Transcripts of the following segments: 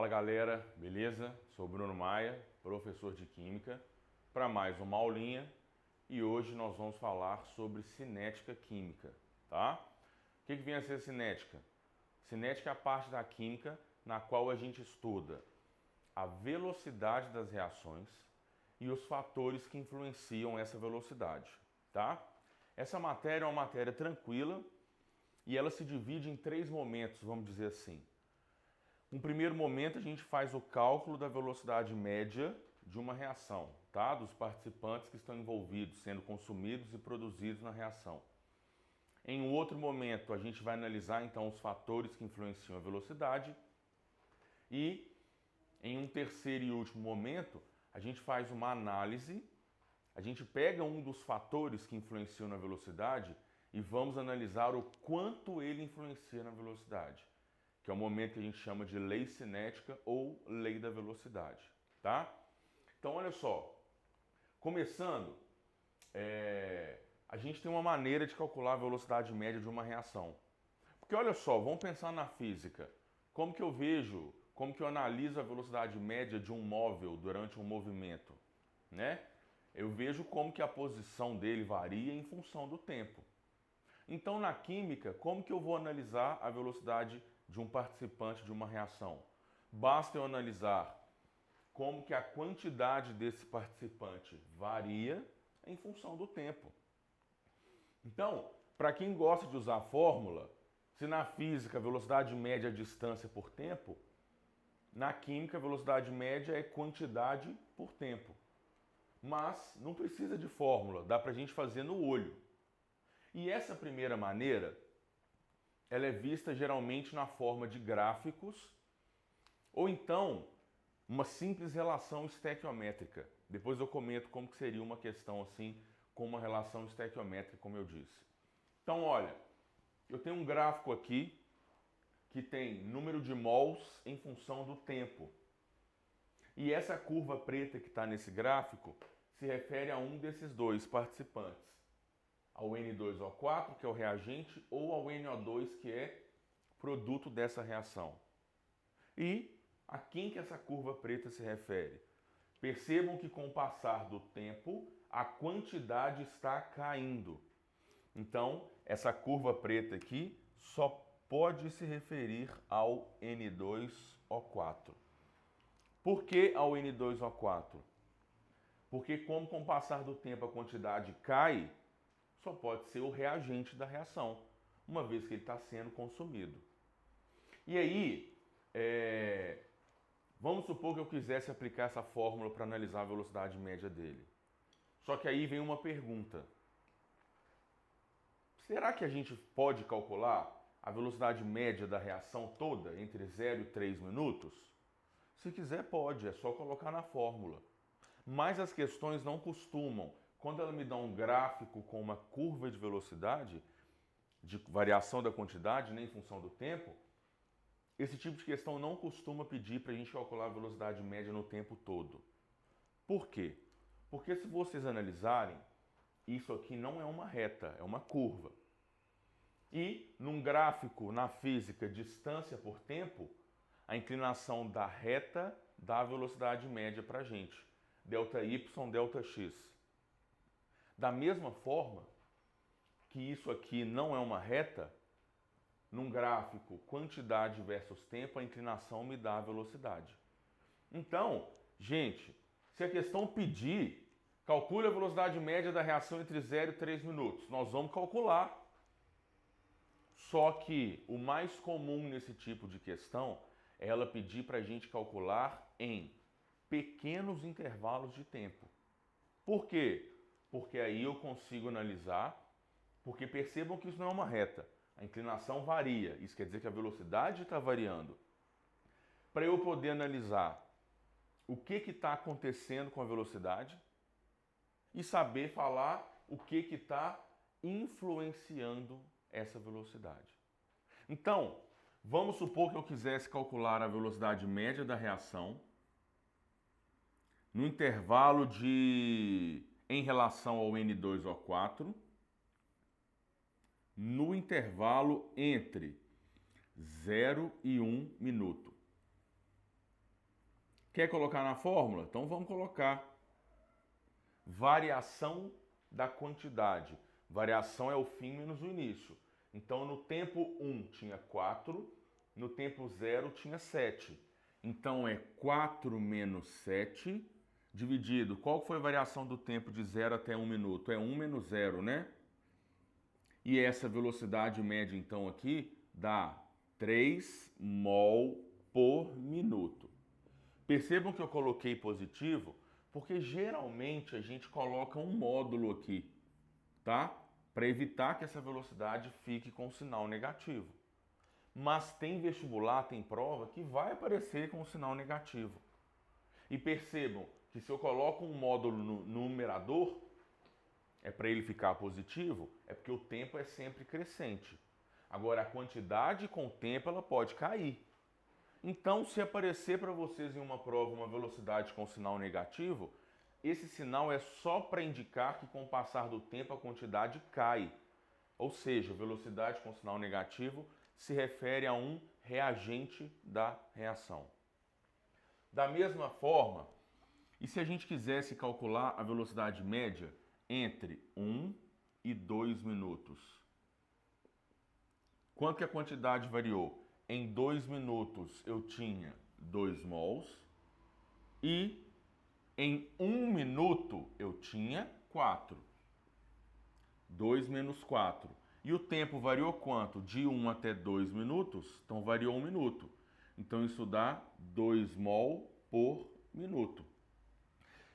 Fala galera, beleza? Sou Bruno Maia, professor de Química, para mais uma aulinha e hoje nós vamos falar sobre cinética química, tá? O que vem a ser cinética? Cinética é a parte da química na qual a gente estuda a velocidade das reações e os fatores que influenciam essa velocidade, tá? Essa matéria é uma matéria tranquila e ela se divide em três momentos, vamos dizer assim. No primeiro momento, a gente faz o cálculo da velocidade média de uma reação, tá? Dos participantes que estão envolvidos, sendo consumidos e produzidos na reação. Em um outro momento, a gente vai analisar então os fatores que influenciam a velocidade. E em um terceiro e último momento, a gente faz uma análise, a gente pega um dos fatores que influenciam na velocidade e vamos analisar o quanto ele influencia na velocidade, que é o momento que a gente chama de lei cinética ou lei da velocidade, tá? Então, olha só, começando, a gente tem uma maneira de calcular a velocidade média de uma reação. Porque olha só, vamos pensar na física. Como que eu analiso a velocidade média de um móvel durante um movimento, né? Eu vejo como que a posição dele varia em função do tempo. Então, na química, como que eu vou analisar a velocidade de um participante de uma reação? Basta eu analisar como que a quantidade desse participante varia em função do tempo. Então, para quem gosta de usar a fórmula, se na física a velocidade média é distância por tempo, na química a velocidade média é quantidade por tempo. Mas não precisa de fórmula, dá para a gente fazer no olho. E essa primeira maneira, ela é vista geralmente na forma de gráficos ou então uma simples relação estequiométrica. Depois eu comento como que seria uma questão assim com uma relação estequiométrica, como eu disse. Então, olha, eu tenho um gráfico aqui que tem número de mols em função do tempo. E essa curva preta que está nesse gráfico se refere a um desses dois participantes, ao N2O4, que é o reagente, ou ao NO2, que é produto dessa reação. E a quem que essa curva preta se refere? Percebam que com o passar do tempo, a quantidade está caindo. Então, essa curva preta aqui só pode se referir ao N2O4. Por que ao N2O4? Porque como com o passar do tempo a quantidade cai, só pode ser o reagente da reação, uma vez que ele está sendo consumido. E aí, vamos supor que eu quisesse aplicar essa fórmula para analisar a velocidade média dele. Só que aí vem uma pergunta. Será que a gente pode calcular a velocidade média da reação toda entre 0 e 3 minutos? Se quiser pode, é só colocar na fórmula. Mas as questões não costumam. Quando ela me dá um gráfico com uma curva de velocidade, de variação da quantidade, nem em função do tempo, esse tipo de questão não costuma pedir para a gente calcular a velocidade média no tempo todo. Por quê? Porque se vocês analisarem, isso aqui não é uma reta, é uma curva. E num gráfico na física distância por tempo, a inclinação da reta dá a velocidade média para a gente, ΔY, ΔX. Da mesma forma que isso aqui não é uma reta, num gráfico quantidade versus tempo, a inclinação me dá a velocidade. Então, gente, se a questão pedir, calcule a velocidade média da reação entre 0 e 3 minutos, nós vamos calcular. Só que o mais comum nesse tipo de questão é ela pedir para a gente calcular em pequenos intervalos de tempo. Por quê? Porque aí eu consigo analisar, porque percebam que isso não é uma reta. A inclinação varia, isso quer dizer que a velocidade está variando. Para eu poder analisar o que está acontecendo com a velocidade e saber falar o que está influenciando essa velocidade. Então, vamos supor que eu quisesse calcular a velocidade média da reação no intervalo em relação ao N2O4, no intervalo entre 0 e 1 minuto. Quer colocar na fórmula? Então vamos colocar. Variação da quantidade. Variação é o fim menos o início. Então no tempo 1 tinha 4, no tempo 0 tinha 7. Então é 4 menos 7 dividido. Qual foi a variação do tempo de 0 até 1 minuto? É 1 menos 0, né? E essa velocidade média então aqui dá 3 mol por minuto. Percebam que eu coloquei positivo, porque geralmente a gente coloca um módulo aqui, tá? Para evitar que essa velocidade fique com sinal negativo. Mas tem vestibular, tem prova que vai aparecer com sinal negativo. E percebam que se eu coloco um módulo no numerador, é para ele ficar positivo, é porque o tempo é sempre crescente. Agora, a quantidade com o tempo ela pode cair. Então, se aparecer para vocês em uma prova uma velocidade com sinal negativo, esse sinal é só para indicar que com o passar do tempo a quantidade cai. Ou seja, velocidade com sinal negativo se refere a um reagente da reação. Da mesma forma, e se a gente quisesse calcular a velocidade média entre 1 e 2 minutos? Quanto que a quantidade variou? Em 2 minutos eu tinha 2 mols e em 1 minuto eu tinha 4. 2 menos 4. E o tempo variou quanto? De 1 até 2 minutos? Então variou 1 minuto. Então isso dá 2 mol por minuto.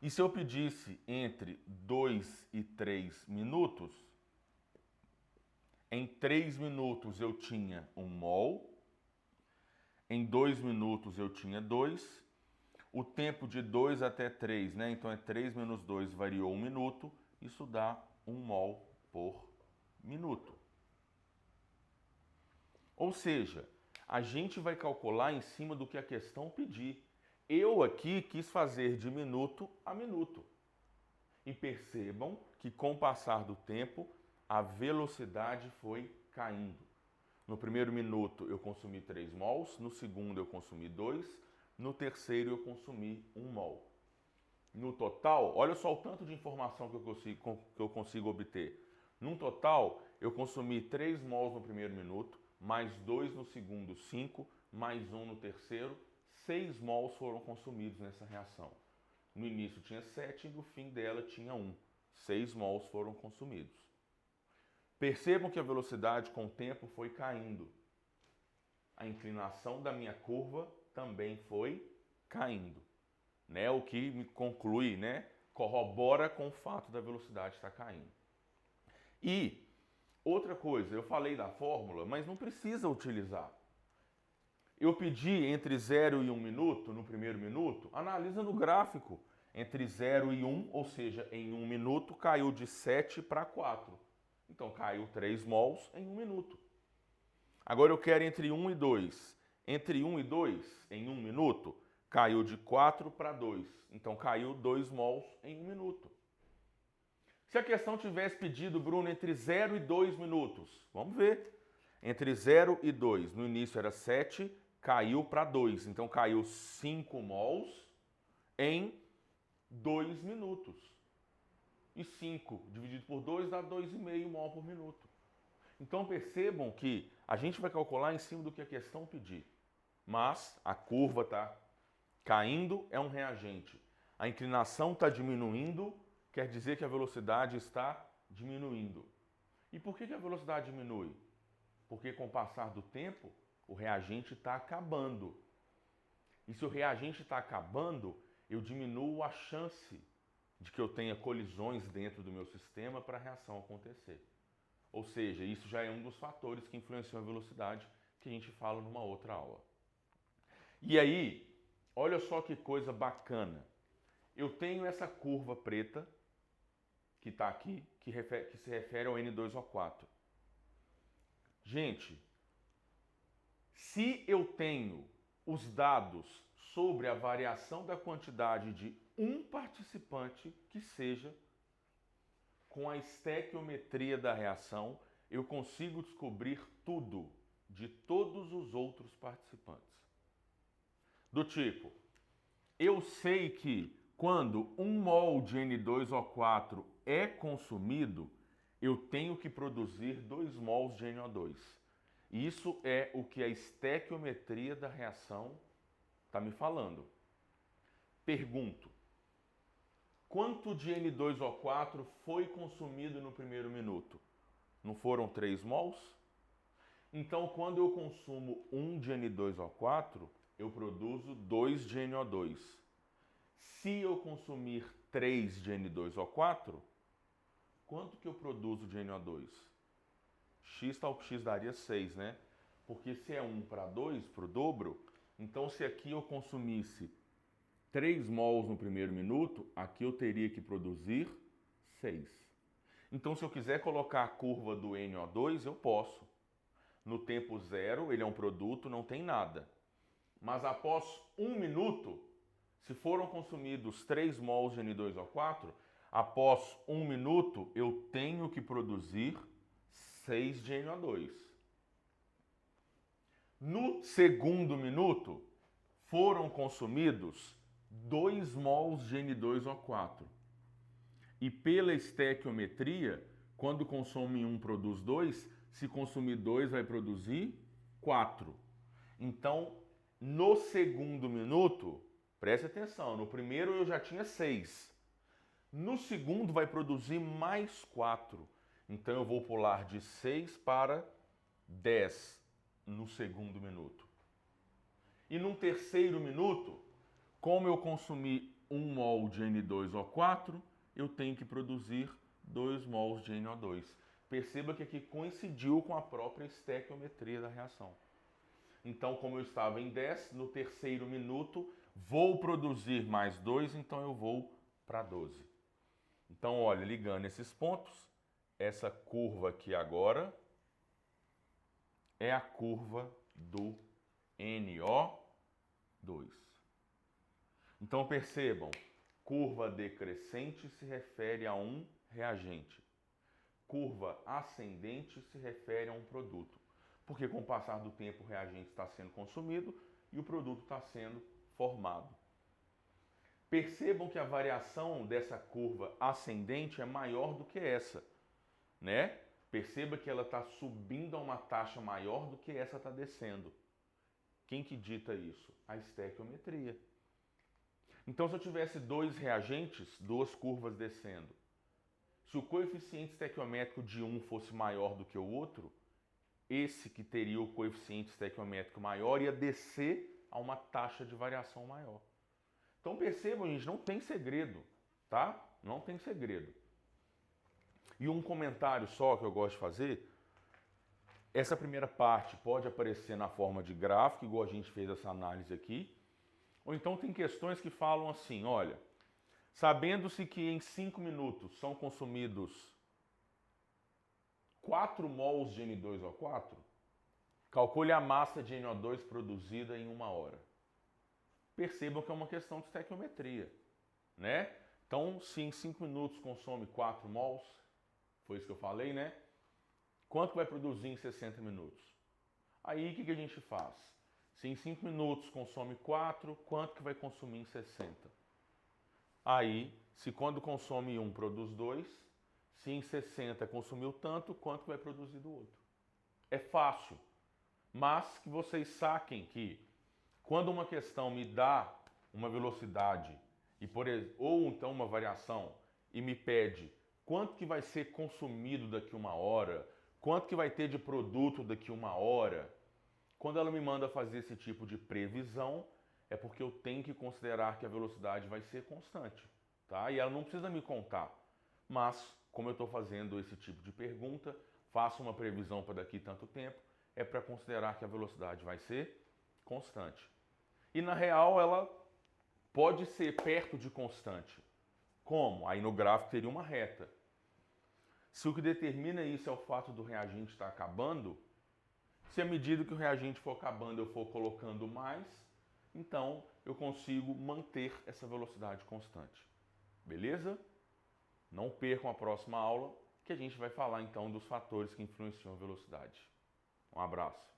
E se eu pedisse entre 2 e 3 minutos, em 3 minutos eu tinha 1 mol, em 2 minutos eu tinha 2, o tempo de 2 até 3, né? Então é 3 menos 2 variou 1 minuto, isso dá 1 mol por minuto. Ou seja, a gente vai calcular em cima do que a questão pedir. Eu aqui quis fazer de minuto a minuto. E percebam que com o passar do tempo, a velocidade foi caindo. No primeiro minuto eu consumi 3 mols, no segundo eu consumi 2, no terceiro eu consumi 1 mol. No total, olha só o tanto de informação que eu consigo obter. No total, eu consumi 3 mols no primeiro minuto, mais 2 no segundo, 5, mais 1 no terceiro, 6 mols foram consumidos nessa reação. No início tinha 7 e no fim dela tinha 1. 6 mols foram consumidos. Percebam que a velocidade com o tempo foi caindo. A inclinação da minha curva também foi caindo. Né? O que me conclui, né? Corrobora com o fato da velocidade estar caindo. E outra coisa, eu falei da fórmula, mas não precisa utilizar. Eu pedi entre 0 e 1 minuto, no primeiro minuto, analisa no gráfico. Entre 0 e 1, ou seja, em 1 minuto, caiu de 7 para 4. Então, caiu 3 mols em 1 minuto. Agora eu quero entre 1 e 2. Entre 1 e 2, em 1 minuto, caiu de 4 para 2. Então, caiu 2 mols em 1 minuto. Se a questão tivesse pedido, Bruno, entre 0 e 2 minutos, vamos ver. Entre 0 e 2, no início era 7, caiu para 2. Então, caiu 5 mols em 2 minutos. E 5 dividido por 2 dá 2,5 mol por minuto. Então percebam que a gente vai calcular em cima do que a questão pedir. Mas a curva está caindo, é um reagente. A inclinação está diminuindo, quer dizer que a velocidade está diminuindo. E por que a velocidade diminui? Porque com o passar do tempo, o reagente está acabando. E se o reagente está acabando, eu diminuo a chance de que eu tenha colisões dentro do meu sistema para a reação acontecer. Ou seja, isso já é um dos fatores que influenciam a velocidade que a gente fala numa outra aula. E aí, olha só que coisa bacana. Eu tenho essa curva preta que está aqui, que se refere ao N2O4. Gente, se eu tenho os dados sobre a variação da quantidade de um participante que seja, com a estequiometria da reação, eu consigo descobrir tudo de todos os outros participantes. Do tipo, Eu sei que quando 1 mol de N2O4 é consumido, eu tenho que produzir 2 mols de NO2. Isso é o que a estequiometria da reação está me falando. Pergunto, quanto de N2O4 foi consumido no primeiro minuto? Não foram 3 mols? Então, quando eu consumo 1 de N2O4, eu produzo 2 de NO2. Se eu consumir 3 de N2O4, quanto que eu produzo de NO2? X tal que X daria 6, né? Porque se é 1 para 2, para o dobro, então se aqui eu consumisse 3 mols no primeiro minuto, aqui eu teria que produzir 6. Então, se eu quiser colocar a curva do NO2, eu posso. No tempo zero, ele é um produto, não tem nada. Mas após 1 minuto, se foram consumidos 3 mols de N2O4, após 1 minuto, eu tenho que produzir 6 de NO2. No segundo minuto, foram consumidos 2 mols de N2O4. E pela estequiometria, quando consome 1, produz 2, se consumir 2, vai produzir 4. Então, no segundo minuto, preste atenção, no primeiro eu já tinha 6. No segundo vai produzir mais 4. Então eu vou pular de 6 para 10 no segundo minuto. E no terceiro minuto, como eu consumi 1 mol de N2O4, eu tenho que produzir 2 mols de NO2. Perceba que aqui coincidiu com a própria estequiometria da reação. Então, como eu estava em 10, no terceiro minuto, vou produzir mais 2, então eu vou para 12. Então, olha, ligando esses pontos, essa curva aqui agora é a curva do NO2. Então, percebam, curva decrescente se refere a um reagente. Curva ascendente se refere a um produto. Porque com o passar do tempo o reagente está sendo consumido e o produto está sendo formado. Percebam que a variação dessa curva ascendente é maior do que essa, né? Perceba que ela está subindo a uma taxa maior do que essa está descendo. Quem que dita isso? A estequiometria. Então, se eu tivesse 2 reagentes, 2 curvas descendo, se o coeficiente estequiométrico de um fosse maior do que o outro, esse que teria o coeficiente estequiométrico maior ia descer a uma taxa de variação maior. Então percebam, gente, não tem segredo, tá? Não tem segredo. E um comentário só que eu gosto de fazer, essa primeira parte pode aparecer na forma de gráfico, igual a gente fez essa análise aqui, ou então tem questões que falam assim, olha, sabendo-se que em 5 minutos são consumidos 4 mols de N2O4, calcule a massa de NO2 produzida em 1 hora. Percebam que é uma questão de estequiometria, né? Então, se em 5 minutos consome 4 mols, foi isso que eu falei, né? Quanto vai produzir em 60 minutos? Aí, o que a gente faz? Se em 5 minutos consome 4, quanto que vai consumir em 60? Aí, se quando consome 1, produz 2, se em 60 consumiu tanto, quanto vai produzir do outro? É fácil, mas que vocês saquem que quando uma questão me dá uma velocidade ou então uma variação e me pede quanto que vai ser consumido daqui 1 hora, quanto que vai ter de produto daqui 1 hora, quando ela me manda fazer esse tipo de previsão, é porque eu tenho que considerar que a velocidade vai ser constante, tá? E ela não precisa me contar, mas como eu estou fazendo esse tipo de pergunta, faço uma previsão para daqui tanto tempo, é para considerar que a velocidade vai ser constante. E na real ela pode ser perto de constante. Como? Aí no gráfico teria uma reta. Se o que determina isso é o fato do reagente estar acabando, se à medida que o reagente for acabando eu for colocando mais, então eu consigo manter essa velocidade constante. Beleza? Não percam a próxima aula, que a gente vai falar então dos fatores que influenciam a velocidade. Um abraço.